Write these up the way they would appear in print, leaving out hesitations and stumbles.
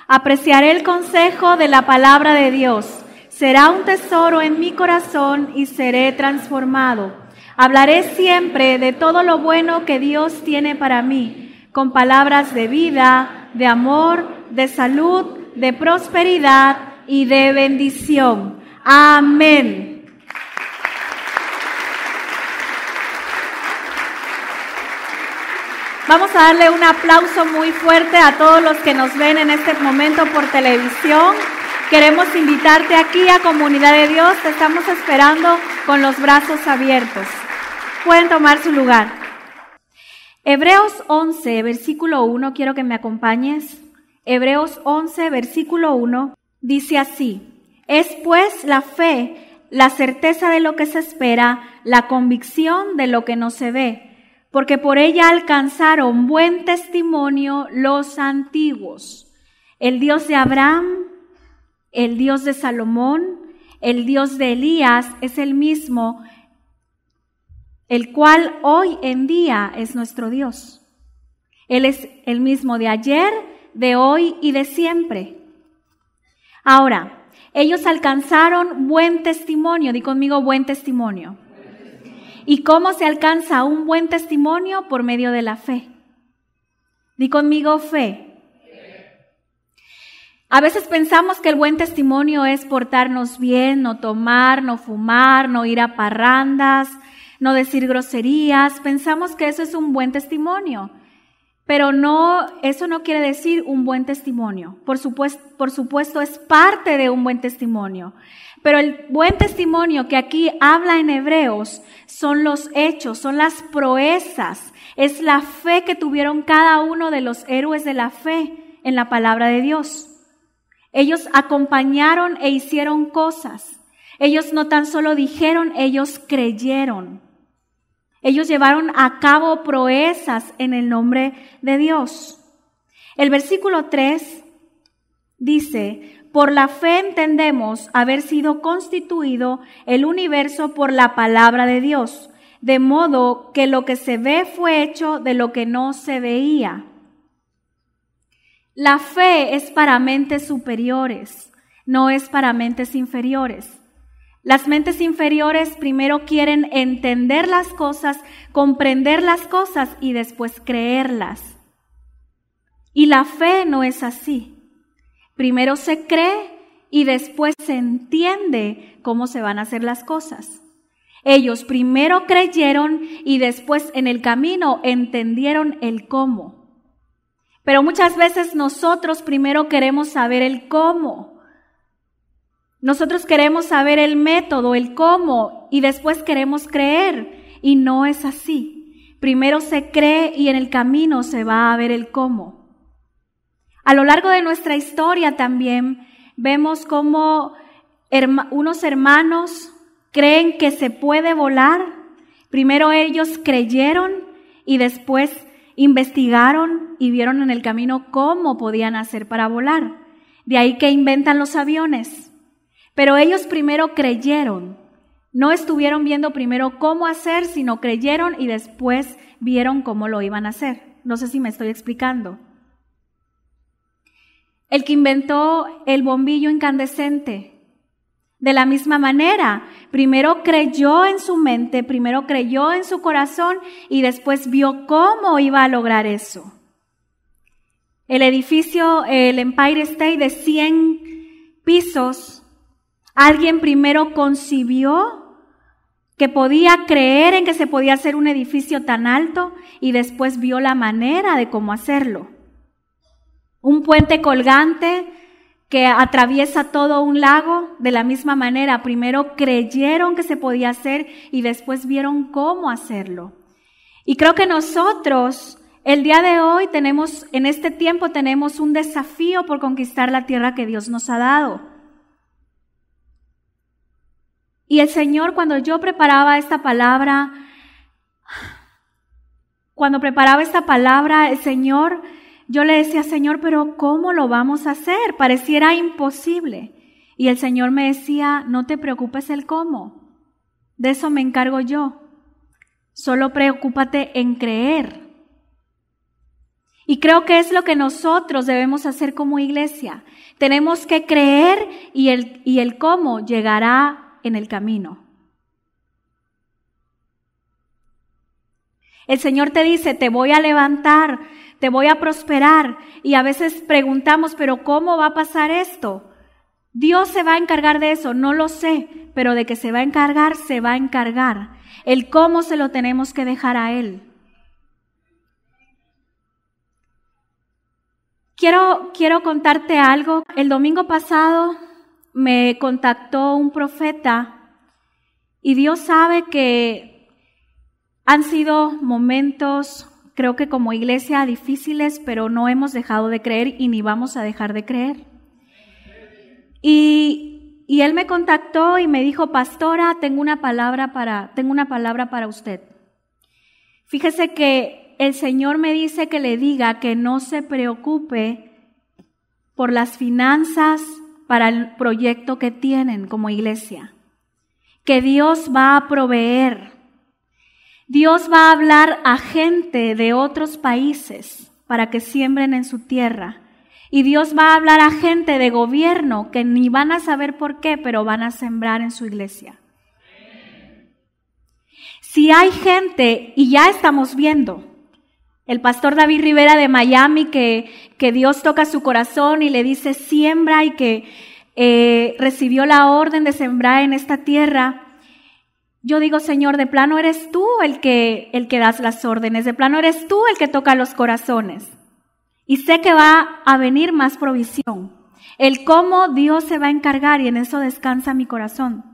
Apreciaré el consejo de la palabra de Dios. Será un tesoro en mi corazón y seré transformado. Hablaré siempre de todo lo bueno que Dios tiene para mí, con palabras de vida, de amor, de salud, de prosperidad y de bendición. Amén. Vamos a darle un aplauso muy fuerte a todos los que nos ven en este momento por televisión. Queremos invitarte aquí a Comunidad de Dios. Te estamos esperando con los brazos abiertos. Pueden tomar su lugar. Hebreos 11, versículo 1, quiero que me acompañes. Hebreos 11, versículo 1, dice así: es pues la fe, la certeza de lo que se espera, la convicción de lo que no se ve, porque por ella alcanzaron buen testimonio los antiguos. El Dios de Abraham, el Dios de Salomón, el Dios de Elías es el mismo, el cual hoy en día es nuestro Dios. Él es el mismo de ayer, de hoy y de siempre. Ahora, ellos alcanzaron buen testimonio. Di conmigo, buen testimonio. ¿Y cómo se alcanza un buen testimonio? Por medio de la fe. Di conmigo, fe. A veces pensamos que el buen testimonio es portarnos bien, no tomar, no fumar, no ir a parrandas, no decir groserías. Pensamos que eso es un buen testimonio. Pero no, eso no quiere decir un buen testimonio. Por supuesto, es parte de un buen testimonio. Pero el buen testimonio que aquí habla en Hebreos son los hechos, son las proezas, es la fe que tuvieron cada uno de los héroes de la fe en la palabra de Dios. Ellos acompañaron e hicieron cosas. Ellos no tan solo dijeron, ellos creyeron. Ellos llevaron a cabo proezas en el nombre de Dios. El versículo 3 dice: por la fe entendemos haber sido constituido el universo por la palabra de Dios, de modo que lo que se ve fue hecho de lo que no se veía. La fe es para mentes superiores, no es para mentes inferiores. Las mentes inferiores primero quieren entender las cosas, comprender las cosas y después creerlas. Y la fe no es así. Primero se cree y después se entiende cómo se van a hacer las cosas. Ellos primero creyeron y después en el camino entendieron el cómo. Pero muchas veces nosotros primero queremos saber el cómo. Nosotros queremos saber el método, el cómo, y después queremos creer. Y no es así. Primero se cree y en el camino se va a ver el cómo. A lo largo de nuestra historia también vemos cómo unos hermanos creen que se puede volar. Primero ellos creyeron y después investigaron y vieron en el camino cómo podían hacer para volar. De ahí que inventan los aviones. Pero ellos primero creyeron. No estuvieron viendo primero cómo hacer, sino creyeron y después vieron cómo lo iban a hacer. No sé si me estoy explicando. El que inventó el bombillo incandescente, de la misma manera, primero creyó en su mente, primero creyó en su corazón y después vio cómo iba a lograr eso. El edificio, el Empire State de 100 pisos, alguien primero concibió que podía creer en que se podía hacer un edificio tan alto y después vio la manera de cómo hacerlo. Un puente colgante que atraviesa todo un lago, de la misma manera, primero creyeron que se podía hacer y después vieron cómo hacerlo. Y creo que nosotros, el día de hoy, en este tiempo tenemos un desafío por conquistar la tierra que Dios nos ha dado. Y el Señor, cuando yo preparaba esta palabra, el Señor, yo le decía, Señor, pero ¿cómo lo vamos a hacer? Pareciera imposible. Y el Señor me decía, no te preocupes el cómo, de eso me encargo yo. Solo preocúpate en creer. Y creo que es lo que nosotros debemos hacer como iglesia. Tenemos que creer y el cómo llegará en el camino. El Señor te dice, te voy a levantar, te voy a prosperar. Y a veces preguntamos, ¿pero cómo va a pasar esto? Dios se va a encargar de eso, no lo sé, pero de que se va a encargar, se va a encargar. El cómo se lo tenemos que dejar a Él. Quiero contarte algo. El domingo pasado me contactó un profeta y Dios sabe que han sido momentos, creo que como iglesia, difíciles, pero no hemos dejado de creer y ni vamos a dejar de creer. Y él me contactó y me dijo, pastora, tengo una palabra para usted. Fíjese que el Señor me dice que le diga que no se preocupe por las finanzas para el proyecto que tienen como iglesia, que Dios va a proveer. Dios va a hablar a gente de otros países para que siembren en su tierra. Y Dios va a hablar a gente de gobierno que ni van a saber por qué, pero van a sembrar en su iglesia. Si hay gente, y ya estamos viendo, el pastor David Rivera de Miami, que Dios toca su corazón y le dice siembra, y que recibió la orden de sembrar en esta tierra. Yo digo, Señor, de plano eres tú el que das las órdenes, de plano eres tú el que toca los corazones. Y sé que va a venir más provisión. El cómo Dios se va a encargar, y en eso descansa mi corazón.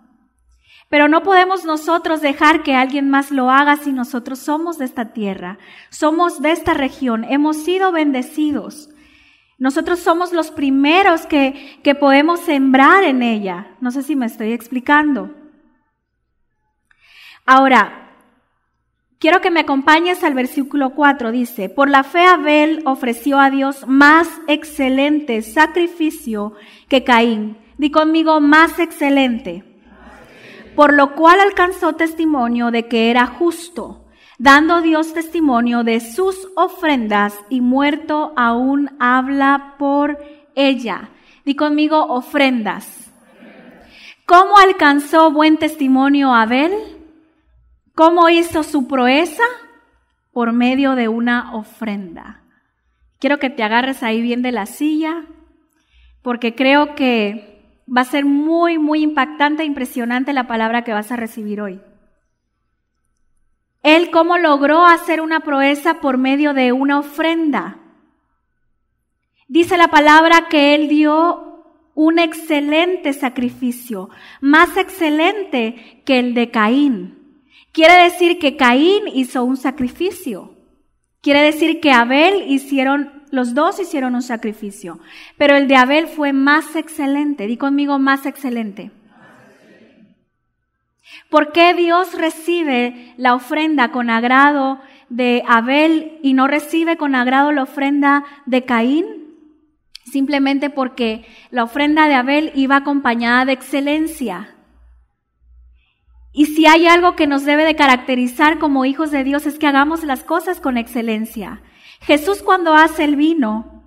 Pero no podemos nosotros dejar que alguien más lo haga si nosotros somos de esta tierra, somos de esta región, hemos sido bendecidos. Nosotros somos los primeros que podemos sembrar en ella. No sé si me estoy explicando. Ahora, quiero que me acompañes al versículo 4, dice, por la fe Abel ofreció a Dios más excelente sacrificio que Caín. Di conmigo, más excelente. Por lo cual alcanzó testimonio de que era justo, dando Dios testimonio de sus ofrendas, y muerto aún habla por ella. Di conmigo, ofrendas. ¿Cómo alcanzó buen testimonio Abel? ¿Cómo hizo su proeza? Por medio de una ofrenda. Quiero que te agarres ahí bien de la silla, porque creo que va a ser muy, muy impactante e impresionante la palabra que vas a recibir hoy. Él, ¿cómo logró hacer una proeza? Por medio de una ofrenda. Dice la palabra que él dio un excelente sacrificio, más excelente que el de Caín. Quiere decir que Caín hizo un sacrificio. Quiere decir que los dos hicieron un sacrificio. Pero el de Abel fue más excelente. Di conmigo, más excelente. ¿Por qué Dios recibe la ofrenda con agrado de Abel y no recibe con agrado la ofrenda de Caín? Simplemente porque la ofrenda de Abel iba acompañada de excelencia. Y si hay algo que nos debe de caracterizar como hijos de Dios es que hagamos las cosas con excelencia. Jesús, cuando hace el vino,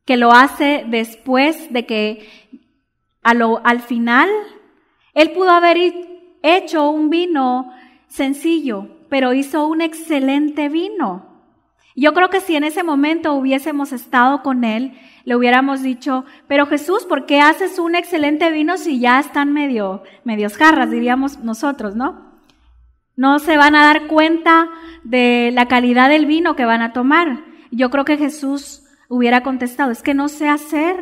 que lo hace después de que al final, él pudo haber hecho un vino sencillo, pero hizo un excelente vino. Yo creo que si en ese momento hubiésemos estado con él, le hubiéramos dicho, pero Jesús, ¿por qué haces un excelente vino si ya están medios jarras, diríamos nosotros, ¿no? No se van a dar cuenta de la calidad del vino que van a tomar. Yo creo que Jesús hubiera contestado, es que no sé hacer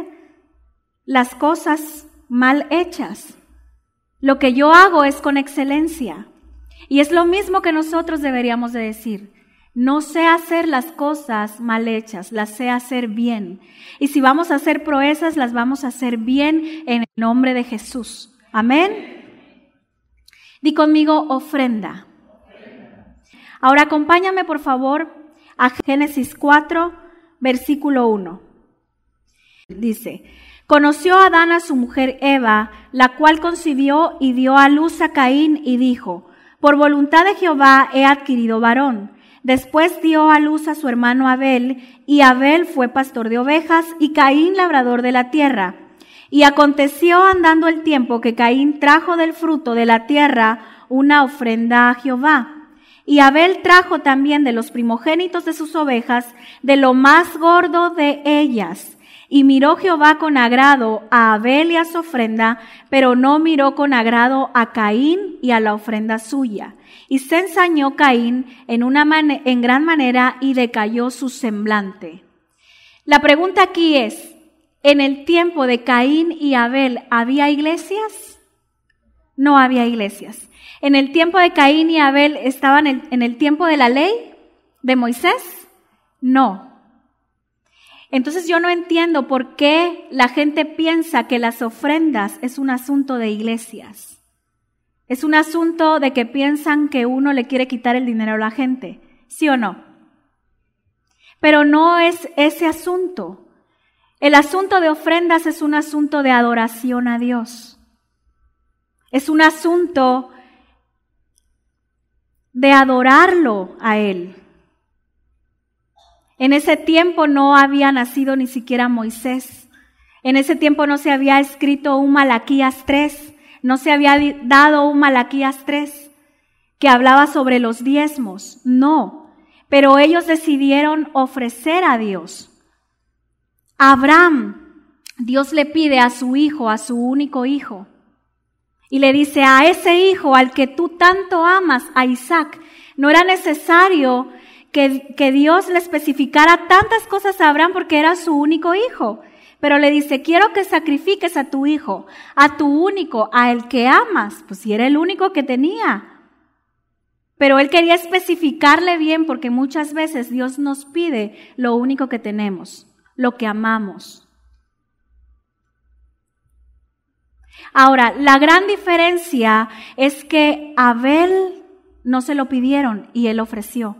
las cosas mal hechas. Lo que yo hago es con excelencia. Y es lo mismo que nosotros deberíamos de decir. No sé hacer las cosas mal hechas, las sé hacer bien. Y si vamos a hacer proezas, las vamos a hacer bien en el nombre de Jesús. Amén. Di conmigo, ofrenda. Ahora acompáñame por favor a Génesis 4, versículo 1. Dice, conoció Adán a su mujer Eva, la cual concibió y dio a luz a Caín y dijo, por voluntad de Jehová he adquirido varón. Después dio a luz a su hermano Abel, y Abel fue pastor de ovejas, y Caín labrador de la tierra. Y aconteció andando el tiempo que Caín trajo del fruto de la tierra una ofrenda a Jehová. Y Abel trajo también de los primogénitos de sus ovejas, de lo más gordo de ellas. Y miró Jehová con agrado a Abel y a su ofrenda, pero no miró con agrado a Caín y a la ofrenda suya. Y se ensañó Caín en gran manera y decayó su semblante. La pregunta aquí es, ¿en el tiempo de Caín y Abel había iglesias? No había iglesias. ¿En el tiempo de Caín y Abel estaban en el tiempo de la ley de Moisés? No. Entonces yo no entiendo por qué la gente piensa que las ofrendas es un asunto de iglesias. Es un asunto de que piensan que uno le quiere quitar el dinero a la gente, ¿sí o no? Pero no es ese asunto. El asunto de ofrendas es un asunto de adoración a Dios. Es un asunto de adorarlo a Él. En ese tiempo no había nacido ni siquiera Moisés. En ese tiempo no se había escrito un Malaquías 3. No se había dado un Malaquías 3 que hablaba sobre los diezmos. No, pero ellos decidieron ofrecer a Dios. A Abraham, Dios le pide a su hijo, a su único hijo, y le dice, a ese hijo al que tú tanto amas, a Isaac. No era necesario que Dios le especificara tantas cosas a Abraham porque era su único hijo. Pero le dice, quiero que sacrifiques a tu hijo, a tu único, a el que amas. Pues si era el único que tenía. Pero él quería especificarle bien porque muchas veces Dios nos pide lo único que tenemos, lo que amamos. Ahora, la gran diferencia es que a Abel no se lo pidieron y él ofreció.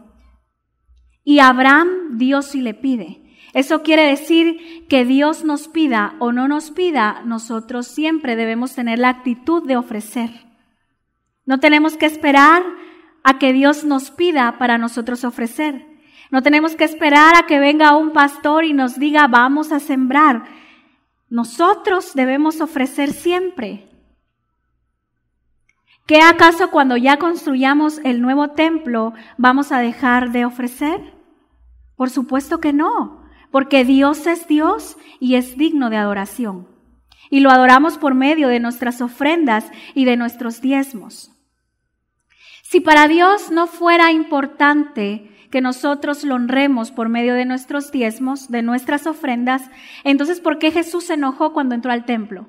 Y a Abraham Dios sí le pide. Eso quiere decir que Dios nos pida o no nos pida, nosotros siempre debemos tener la actitud de ofrecer. No tenemos que esperar a que Dios nos pida para nosotros ofrecer. No tenemos que esperar a que venga un pastor y nos diga vamos a sembrar. Nosotros debemos ofrecer siempre. ¿Qué acaso cuando ya construyamos el nuevo templo vamos a dejar de ofrecer? Por supuesto que no, porque Dios es Dios y es digno de adoración. Y lo adoramos por medio de nuestras ofrendas y de nuestros diezmos. Si para Dios no fuera importante que nosotros lo honremos por medio de nuestros diezmos, de nuestras ofrendas, entonces ¿por qué Jesús se enojó cuando entró al templo?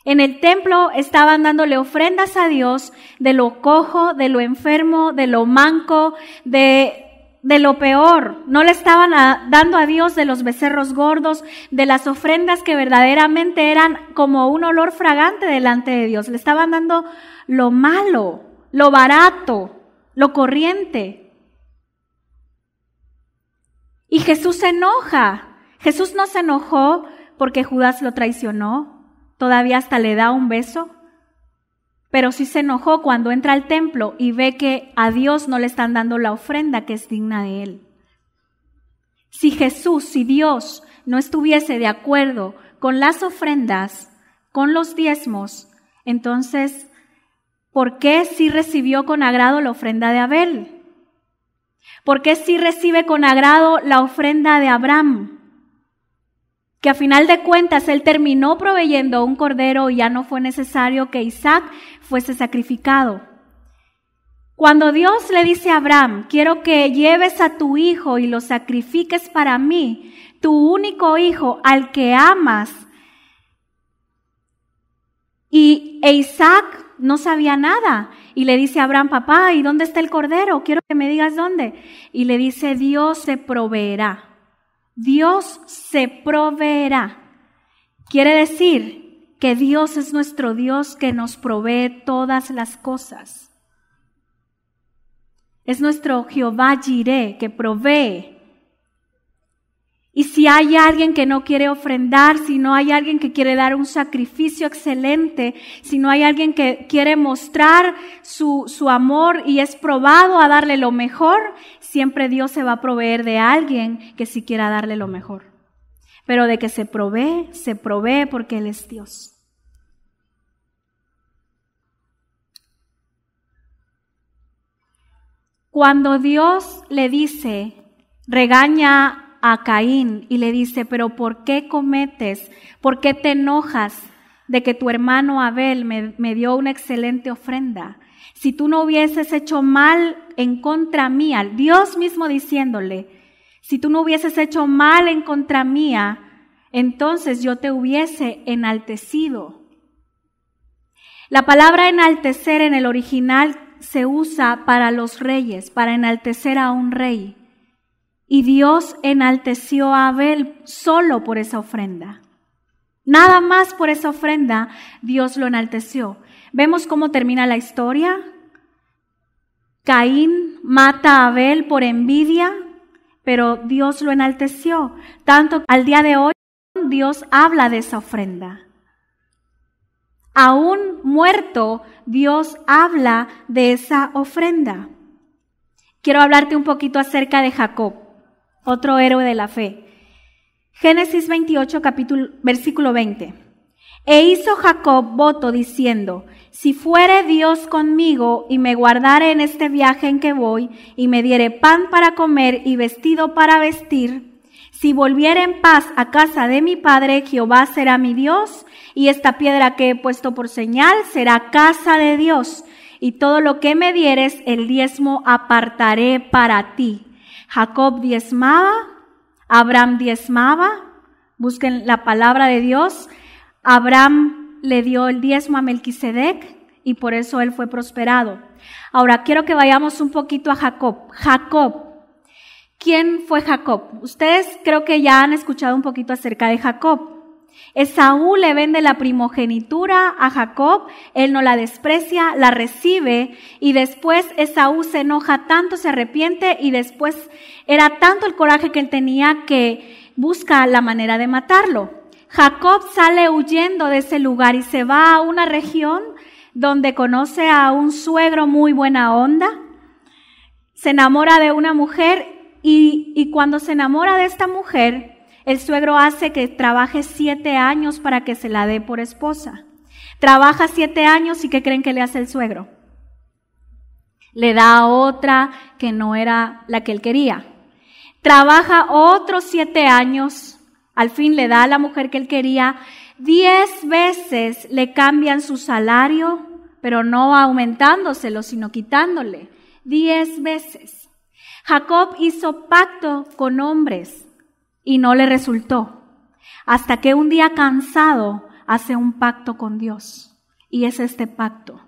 En el templo estaban dándole ofrendas a Dios de lo cojo, de lo enfermo, de lo manco, de lo peor. No le estaban dando a Dios de los becerros gordos, de las ofrendas que verdaderamente eran como un olor fragante delante de Dios. Le estaban dando lo malo, lo barato, lo corriente. Y Jesús se enoja. Jesús no se enojó porque Judas lo traicionó. Todavía hasta le da un beso. Pero sí se enojó cuando entra al templo y ve que a Dios no le están dando la ofrenda que es digna de Él. Si Dios no estuviese de acuerdo con las ofrendas, con los diezmos, entonces, ¿por qué sí recibió con agrado la ofrenda de Abel? ¿Por qué sí recibe con agrado la ofrenda de Abraham? Que a final de cuentas él terminó proveyendo un cordero y ya no fue necesario que Isaac fuese sacrificado. Cuando Dios le dice a Abraham, quiero que lleves a tu hijo y lo sacrifiques para mí, tu único hijo al que amas, e Isaac no sabía nada y le dice a Abraham, papá, ¿y dónde está el cordero? Quiero que me digas dónde. Y le dice, Dios se proveerá. Dios se proveerá. Quiere decir que Dios es nuestro Dios que nos provee todas las cosas. Es nuestro Jehová Jireh que provee. Y si hay alguien que no quiere ofrendar, si no hay alguien que quiere dar un sacrificio excelente, si no hay alguien que quiere mostrar su amor y es probado a darle lo mejor, siempre Dios se va a proveer de alguien que sí quiera darle lo mejor. Pero de que se provee porque Él es Dios. Cuando Dios le dice, regaña a Caín y le dice, pero ¿por qué cometes? ¿Por qué te enojas de que tu hermano Abel me dio una excelente ofrenda? Si tú no hubieses hecho mal en contra mía, Dios mismo diciéndole, si tú no hubieses hecho mal en contra mía, entonces yo te hubiese enaltecido. La palabra enaltecer en el original se usa para los reyes, para enaltecer a un rey. Y Dios enalteció a Abel solo por esa ofrenda. Nada más por esa ofrenda, Dios lo enalteció. ¿Vemos cómo termina la historia? Caín mata a Abel por envidia, pero Dios lo enalteció. Tanto al día de hoy, Dios habla de esa ofrenda. Aún muerto, Dios habla de esa ofrenda. Quiero hablarte un poquito acerca de Jacob, otro héroe de la fe. Génesis 28, versículo 20. E hizo Jacob voto diciendo, si fuere Dios conmigo y me guardare en este viaje en que voy, y me diere pan para comer y vestido para vestir, si volviere en paz a casa de mi padre, Jehová será mi Dios, y esta piedra que he puesto por señal será casa de Dios, y todo lo que me dieres, el diezmo apartaré para ti. Jacob diezmaba, Abraham diezmaba, busquen la palabra de Dios. Abraham le dio el diezmo a Melquisedec y por eso él fue prosperado. Ahora quiero que vayamos un poquito a Jacob. Jacob, ¿quién fue Jacob? Ustedes creo que ya han escuchado un poquito acerca de Jacob. Esaú le vende la primogenitura a Jacob, él no la desprecia, la recibe y después Esaú se enoja tanto, se arrepiente y después era tanto el coraje que él tenía que busca la manera de matarlo. Jacob sale huyendo de ese lugar y se va a una región donde conoce a un suegro muy buena onda, se enamora de una mujer y cuando se enamora de esta mujer, el suegro hace que trabaje 7 años para que se la dé por esposa. Trabaja 7 años y ¿qué creen que le hace el suegro? Le da a otra que no era la que él quería. Trabaja otros 7 años, al fin le da a la mujer que él quería. 10 veces le cambian su salario, pero no aumentándoselo, sino quitándole. 10 veces. Jacob hizo pacto con hombres y no le resultó, hasta que un día cansado hace un pacto con Dios, y es este pacto.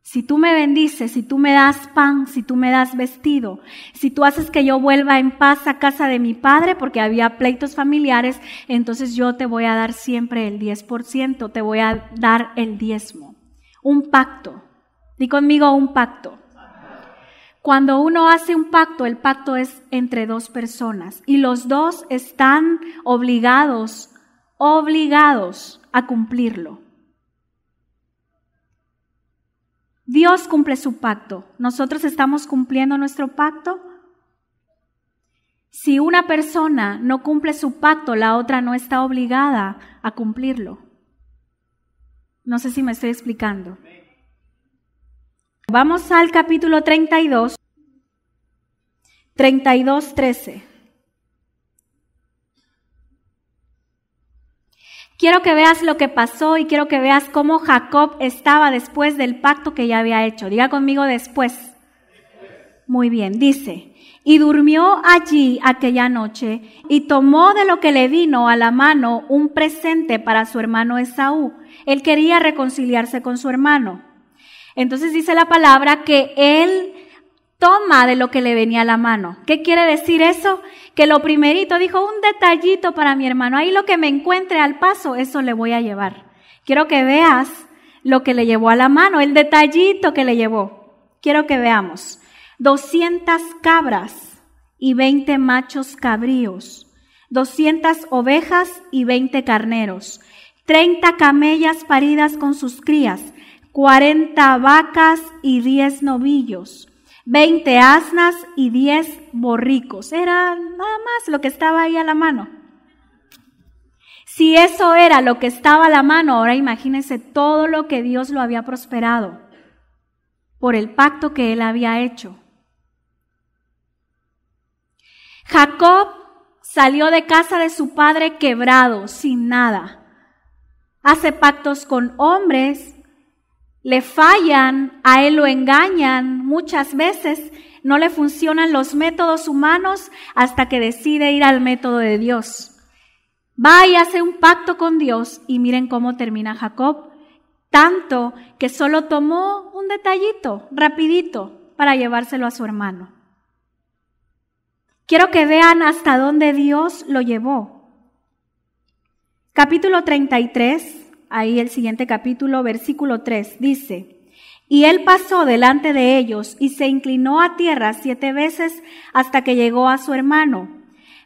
Si tú me bendices, si tú me das pan, si tú me das vestido, si tú haces que yo vuelva en paz a casa de mi padre, porque había pleitos familiares, entonces yo te voy a dar siempre el 10%, te voy a dar el diezmo. Un pacto. Di conmigo un pacto. Cuando uno hace un pacto, el pacto es entre 2 personas y los 2 están obligados a cumplirlo. Dios cumple su pacto. ¿Nosotros estamos cumpliendo nuestro pacto? Si una persona no cumple su pacto, la otra no está obligada a cumplirlo. No sé si me estoy explicando. Vamos al capítulo 32, 13. Quiero que veas lo que pasó y quiero que veas cómo Jacob estaba después del pacto que ya había hecho. Diga conmigo después. Muy bien, dice, y durmió allí aquella noche y tomó de lo que le vino a la mano un presente para su hermano Esaú. Él quería reconciliarse con su hermano. Entonces dice la palabra que él toma de lo que le venía a la mano. ¿Qué quiere decir eso? Que lo primerito dijo, un detallito para mi hermano. Ahí lo que me encuentre al paso, eso le voy a llevar. Quiero que veas lo que le llevó a la mano, el detallito que le llevó. Quiero que veamos. 200 cabras y 20 machos cabríos, 200 ovejas y 20 carneros, 30 camellas paridas con sus crías, 40 vacas y 10 novillos, 20 asnas y 10 borricos. Era nada más lo que estaba ahí a la mano. Si eso era lo que estaba a la mano, ahora imagínense todo lo que Dios lo había prosperado por el pacto que él había hecho. Jacob salió de casa de su padre quebrado, sin nada. Hace pactos con hombres, le fallan, a él lo engañan muchas veces, no le funcionan los métodos humanos hasta que decide ir al método de Dios. Va y hace un pacto con Dios y miren cómo termina Jacob, tanto que solo tomó un detallito, rapidito, para llevárselo a su hermano. Quiero que vean hasta dónde Dios lo llevó. Capítulo 33, ahí el siguiente capítulo, versículo 3, dice: Y él pasó delante de ellos y se inclinó a tierra 7 veces hasta que llegó a su hermano.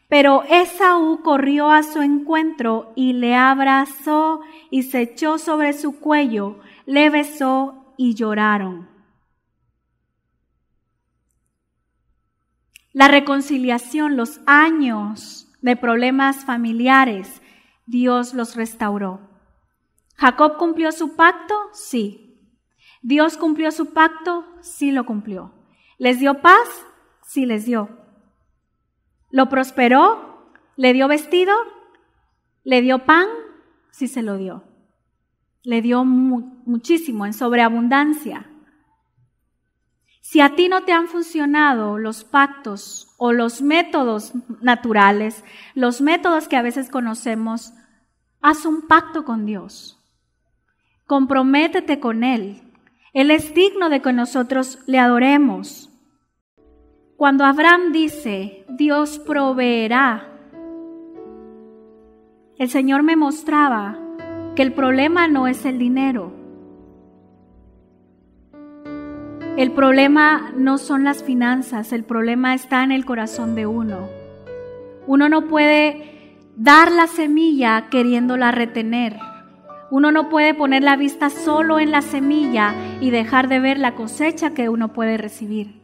Pero Esaú corrió a su encuentro y le abrazó y se echó sobre su cuello, le besó y lloraron. La reconciliación, los años de problemas familiares, Dios los restauró. ¿Jacob cumplió su pacto? Sí. ¿Dios cumplió su pacto? Sí lo cumplió. ¿Les dio paz? Sí les dio. ¿Lo prosperó? ¿Le dio vestido? ¿Le dio pan? Sí se lo dio. Le dio muchísimo, en sobreabundancia. Si a ti no te han funcionado los pactos o los métodos naturales, los métodos que a veces conocemos, haz un pacto con Dios. Comprométete con Él. Él es digno de que nosotros le adoremos. Cuando Abraham dice, Dios proveerá, el Señor me mostraba que el problema no es el dinero. El problema no son las finanzas, el problema está en el corazón de uno. Uno no puede dar la semilla queriéndola retener. Uno no puede poner la vista solo en la semilla y dejar de ver la cosecha que uno puede recibir.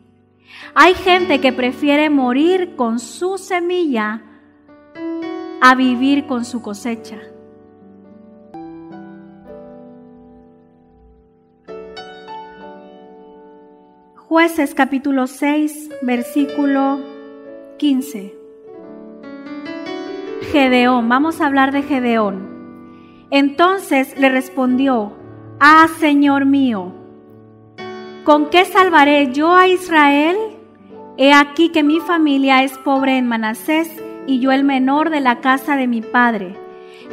Hay gente que prefiere morir con su semilla a vivir con su cosecha. Jueces capítulo 6, versículo 15. Gedeón, vamos a hablar de Gedeón. Entonces le respondió: Ah, Señor mío, ¿con qué salvaré yo a Israel? He aquí que mi familia es pobre en Manasés y yo el menor de la casa de mi padre.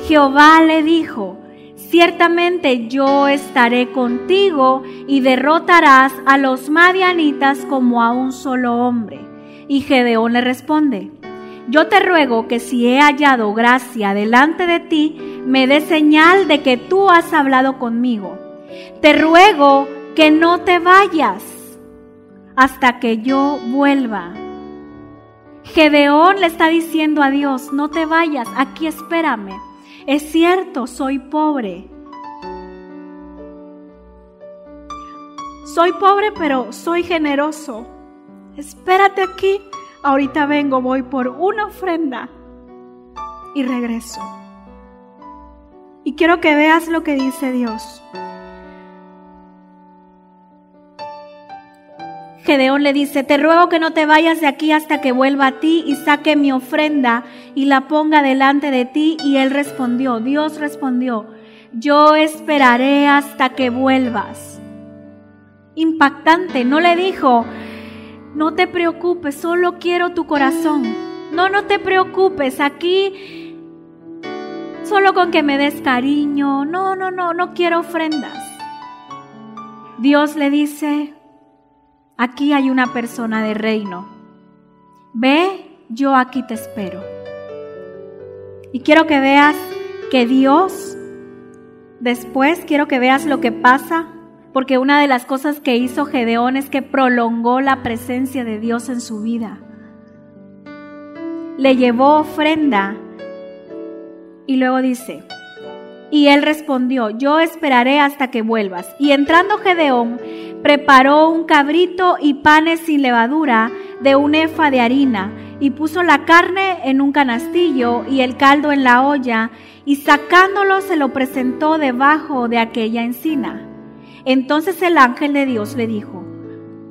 Jehová le dijo: Ciertamente yo estaré contigo y derrotarás a los madianitas como a un solo hombre. Y Gedeón le responde: Yo te ruego que si he hallado gracia delante de ti, me dé señal de que tú has hablado conmigo. Te ruego que no te vayas hasta que yo vuelva. Gedeón le está diciendo a Dios: no te vayas, aquí espérame. Es cierto, soy pobre. Soy pobre, pero soy generoso. Espérate aquí, ahorita vengo, voy por una ofrenda y regreso. Y quiero que veas lo que dice Dios. Gedeón le dice: te ruego que no te vayas de aquí hasta que vuelva a ti y saque mi ofrenda y la ponga delante de ti. Y él respondió, Dios respondió: yo esperaré hasta que vuelvas. Impactante, no le dijo: no te preocupes, solo quiero tu corazón. No te preocupes, aquí solo con que me des cariño. No quiero ofrendas. Dios le dice: aquí hay una persona de reino. Ve, yo aquí te espero. Y quiero que veas que Dios, después quiero que veas lo que pasa, porque una de las cosas que hizo Gedeón es que prolongó la presencia de Dios en su vida. le llevó ofrenda. Y luego dice, y él respondió, yo esperaré hasta que vuelvas. Y entrando Gedeón, preparó un cabrito y panes sin levadura de un efa de harina, y puso la carne en un canastillo y el caldo en la olla, y sacándolo se lo presentó debajo de aquella encina. Entonces el ángel de Dios le dijo,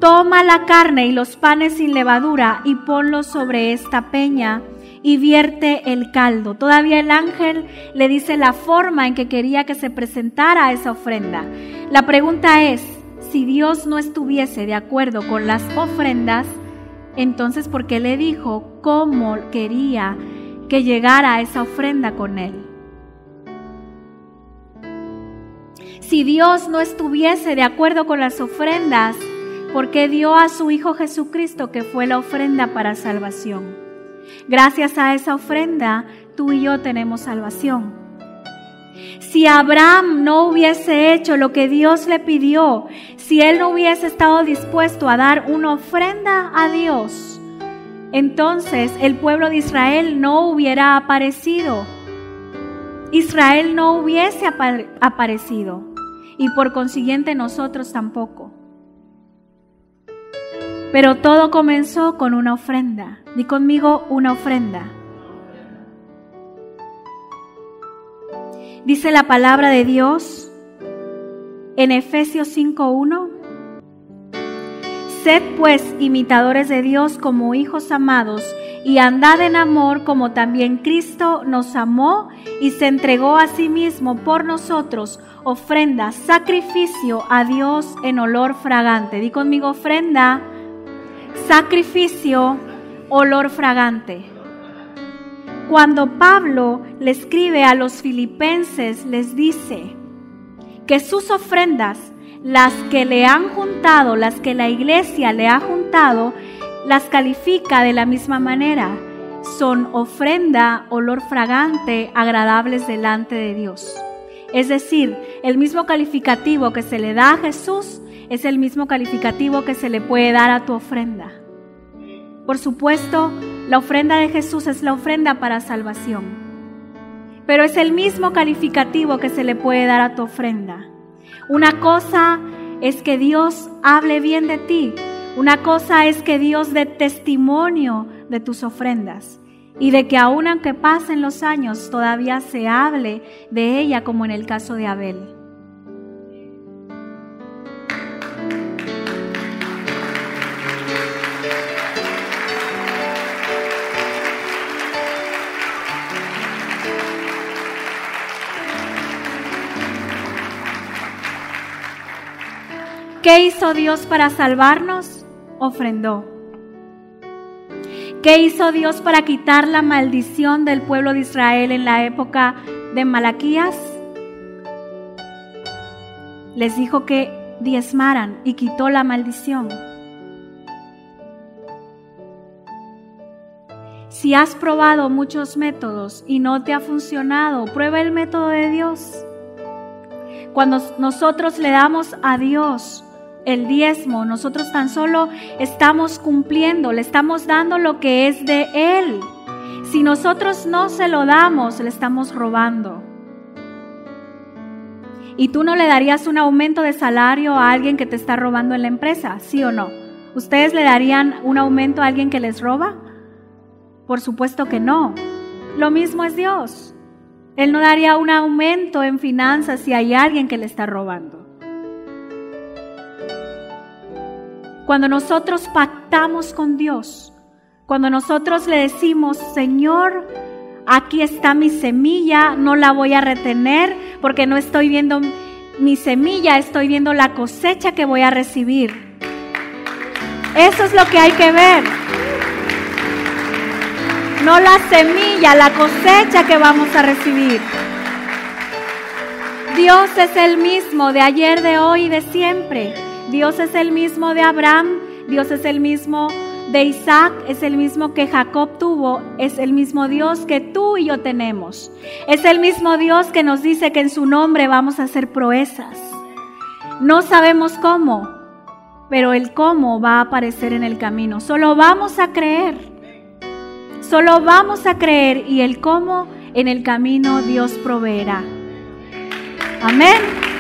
toma la carne y los panes sin levadura y ponlos sobre esta peña y vierte el caldo. Todavía el ángel le dice la forma en que quería que se presentara esa ofrenda. La pregunta es, si Dios no estuviese de acuerdo con las ofrendas, entonces ¿por qué le dijo cómo quería que llegara esa ofrenda con él? Si Dios no estuviese de acuerdo con las ofrendas, ¿por qué dio a su Hijo Jesucristo, que fue la ofrenda para salvación? Gracias a esa ofrenda, tú y yo tenemos salvación. Si Abraham no hubiese hecho lo que Dios le pidió, si él no hubiese estado dispuesto a dar una ofrenda a Dios, entonces el pueblo de Israel no hubiera aparecido. Israel no hubiese aparecido y por consiguiente nosotros tampoco. Pero todo comenzó con una ofrenda. Di conmigo, una ofrenda. Dice la palabra de Dios en Efesios 5:1. Sed pues imitadores de Dios como hijos amados, y andad en amor como también Cristo nos amó y se entregó a sí mismo por nosotros, ofrenda, sacrificio a Dios en olor fragante. Di conmigo, ofrenda, sacrificio, olor fragante. Cuando Pablo le escribe a los filipenses, les dice que sus ofrendas, las que le han juntado, las que la iglesia le ha juntado, las califica de la misma manera. Son ofrenda, olor fragante, agradables delante de Dios. Es decir, el mismo calificativo que se le da a Jesús es el mismo calificativo que se le puede dar a tu ofrenda. Por supuesto, la ofrenda de Jesús es la ofrenda para salvación, pero es el mismo calificativo que se le puede dar a tu ofrenda. Una cosa es que Dios hable bien de ti, una cosa es que Dios dé testimonio de tus ofrendas y de que aun aunque pasen los años todavía se hable de ella, como en el caso de Abel. ¿Qué hizo Dios para salvarnos? Ofrendó. ¿Qué hizo Dios para quitar la maldición del pueblo de Israel en la época de Malaquías? Les dijo que diezmaran y quitó la maldición. Si has probado muchos métodos y no te ha funcionado, prueba el método de Dios. Cuando nosotros le damos a Dios el diezmo, nosotros tan solo estamos cumpliendo, le estamos dando lo que es de Él. Si nosotros no se lo damos, le estamos robando. ¿Y tú no le darías un aumento de salario a alguien que te está robando en la empresa? ¿Sí o no? ¿Ustedes le darían un aumento a alguien que les roba? Por supuesto que no. Lo mismo es Dios. Él no daría un aumento en finanzas si hay alguien que le está robando. Cuando nosotros pactamos con Dios, cuando nosotros le decimos, Señor, aquí está mi semilla, no la voy a retener porque no estoy viendo mi semilla, estoy viendo la cosecha que voy a recibir. Eso es lo que hay que ver. No la semilla, la cosecha que vamos a recibir. Dios es el mismo de ayer, de hoy y de siempre. Dios es el mismo de Abraham, Dios es el mismo de Isaac, es el mismo que Jacob tuvo, es el mismo Dios que tú y yo tenemos. Es el mismo Dios que nos dice que en su nombre vamos a hacer proezas. No sabemos cómo, pero el cómo va a aparecer en el camino. Solo vamos a creer. Solo vamos a creer y el cómo en el camino Dios proveerá. Amén.